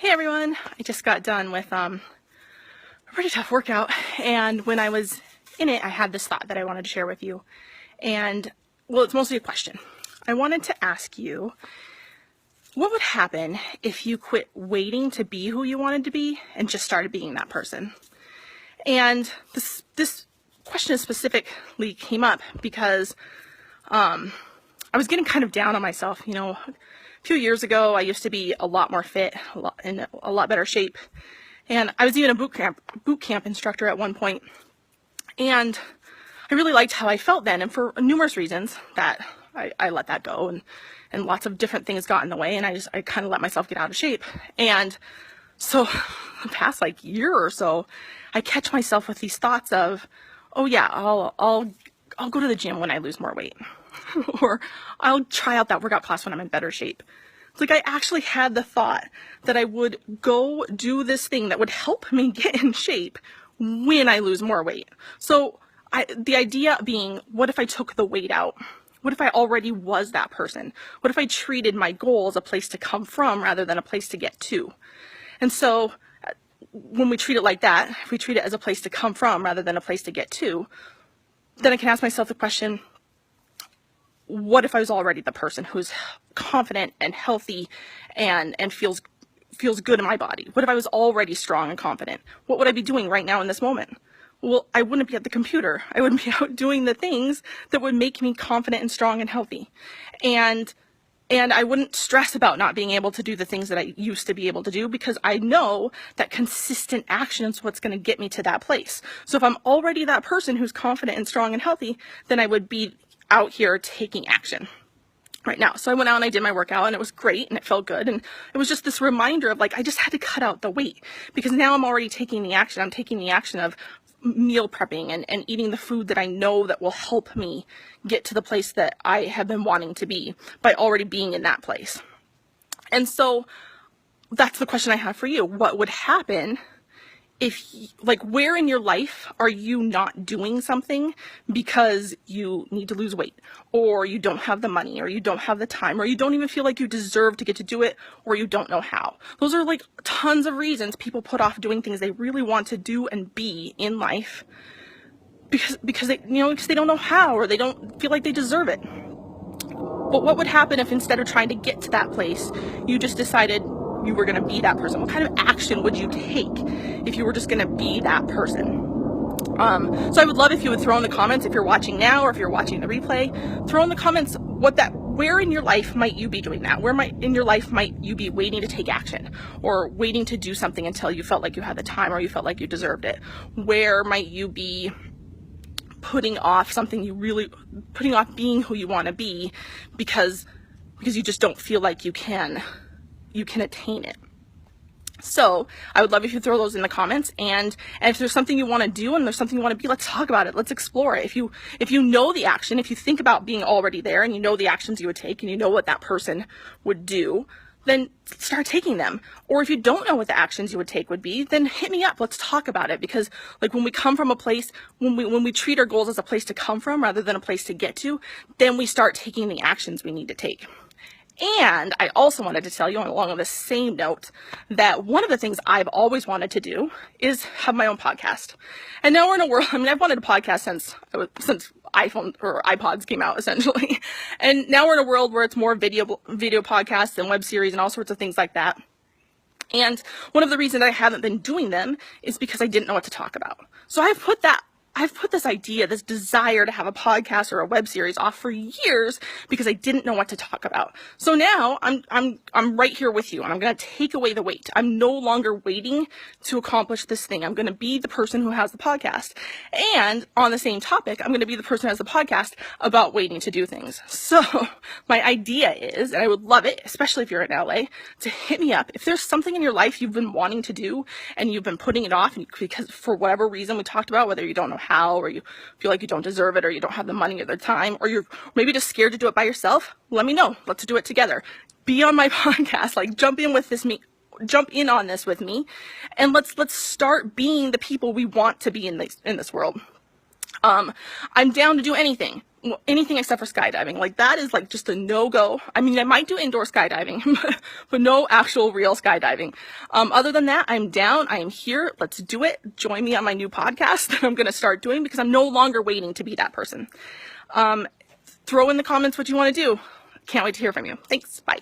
Hey everyone, I just got done with a pretty tough workout, and when I was in it, I had this thought that I wanted to share with you. And well, it's mostly a question. I wanted to ask you, what would happen if you quit waiting to be who you wanted to be and just started being that person? And this question specifically came up because I was getting kind of down on myself. A few years ago, I used to be a lot more fit, in a lot better shape. And I was even a boot camp instructor at one point. And I really liked how I felt then. And for numerous reasons that I let that go, and lots of different things got in the way. And I kind of let myself get out of shape. And so the past year or so, I catch myself with these thoughts of, oh yeah, I'll go to the gym when I lose more weight. Or I'll try out that workout class when I'm in better shape. It's like I actually had the thought that I would go do this thing that would help me get in shape when I lose more weight. So the idea being, what if I took the weight out? What if I already was that person? What if I treated my goal as a place to come from rather than a place to get to? And so when we treat it like that, if we treat it as a place to come from rather than a place to get to, then I can ask myself the question, what if I was already the person who's confident and healthy and feels good in my body? What if I was already strong and confident? What would I be doing right now in this moment? Well, I wouldn't be at the computer. I wouldn't be out doing the things that would make me confident and strong and healthy. And I wouldn't stress about not being able to do the things that I used to be able to do, because I know that consistent action is what's going to get me to that place. So if I'm already that person who's confident and strong and healthy, then I would be out here taking action right now. So I went out and I did my workout, and it was great and it felt good. And it was just this reminder of I just had to cut out the weight, because now I'm already taking the action. I'm taking the action of meal prepping and eating the food that I know that will help me get to the place that I have been wanting to be by already being in that place. And so that's the question I have for you. What would happen if, where in your life are you not doing something because you need to lose weight, or you don't have the money, or you don't have the time, or you don't even feel like you deserve to get to do it, or you don't know how? Those are tons of reasons people put off doing things they really want to do and be in life because they don't know how, or they don't feel like they deserve it. But what would happen if, instead of trying to get to that place, you just decided you were going to be that person? What kind of action would you take if you were just going to be that person? So I would love if you would throw in the comments, if you're watching now or if you're watching the replay, throw in the comments where in your life might you be doing that? In your life might you be waiting to take action, or waiting to do something until you felt like you had the time, or you felt like you deserved it? Where might you be putting off being who you want to be because you just don't feel like you can attain it? So I would love if you throw those in the comments, and if there's something you want to do and there's something you want to be, let's talk about it. Let's explore it. If you know the action, if you think about being already there and you know the actions you would take and you know what that person would do, then start taking them. Or if you don't know what the actions you would take would be, then hit me up. Let's talk about it. Because when we come from a place, when we treat our goals as a place to come from rather than a place to get to, then we start taking the actions we need to take. And I also wanted to tell you, along on the same note, that one of the things I've always wanted to do is have my own podcast. And now we're in a world, I've wanted a podcast since iPhone or iPods came out, essentially. And now we're in a world where it's more video podcasts and web series and all sorts of things like that. And one of the reasons I haven't been doing them is because I didn't know what to talk about. So I've put this idea, this desire to have a podcast or a web series off for years because I didn't know what to talk about. So now I'm right here with you, and I'm going to take away the wait. I'm no longer waiting to accomplish this thing. I'm going to be the person who has the podcast. And on the same topic, I'm going to be the person who has the podcast about waiting to do things. So my idea is, and I would love it, especially if you're in LA, to hit me up. If there's something in your life you've been wanting to do and you've been putting it off, and because for whatever reason we talked about, whether you don't know how, or you feel like you don't deserve it, or you don't have the money or the time, or you're maybe just scared to do it by yourself, let me know. Let's do it together. Be on my podcast, jump in on this with me, and let's start being the people we want to be in this world. I'm down to do anything. Anything except for skydiving. Like, that is like just a no-go. I mean, I might do indoor skydiving, but no actual real skydiving. Other than that, I'm down. I am here. Let's do it. Join me on my new podcast that I'm going to start doing, because I'm no longer waiting to be that person. Throw in the comments what you want to do. Can't wait to hear from you. Thanks. Bye.